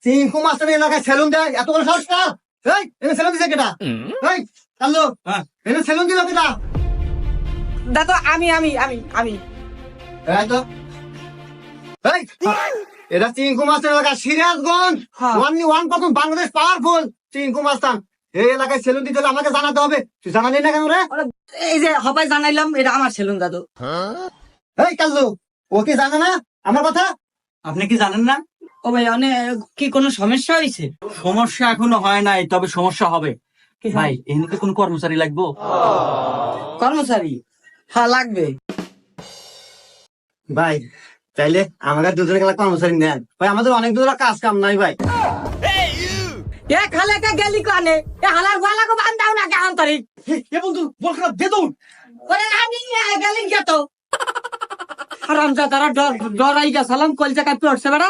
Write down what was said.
Chinku master এলাকায় salon দেয়, এত বড় সাহস না? এই এনে সেলুন দিছে কেটা? এই কাল্লু, এনে সেলুন দিল কেটা? দাদা আমি আমি আমি আমি এই তো এই এটা চিঙ্কু মাস্টার এলাকা, সিরাজগঞ্জ হ্যাঁ। 1% বাংলাদেশ পাওয়ারফুল চিঙ্কু মাস্টার। এই এলাকায় সেলুন দিতে হলে আমাকে জানাতে হবে। তুই জানালি না কেন রে? এই যে হবাই জানাইলাম এটা আমার সেলুন দাদু। এই কাল্লু, ও কি জানে না আমার কথা? আপনি কি জানেন না? ও ভাই অনেক কি কোনো সমস্যা হয়েছে? সমস্যা এখনো হয় নাই, তবে সমস্যা হবে। কি ভাই এখানে কোন কর্মচারী লাগবো? কর্মচারী? হ্যাঁ লাগবে। ভাই চাইলে আমাদের দুজনে গেলে কর্মচারী নেন ভাই, আমাদের অনেক দূর কাজ কাম নাই ভাই। এ খালে কে গেলি কানে এ হালার গলা কো বান্ধাও না কেমন তারিখ এ বন্ধু বল খারাপ দে দৌড়। ওরে আমি গেলি গেত হারামজাদারা ডরাই গেছালাম কলজা কাপি উঠছে বেড়া।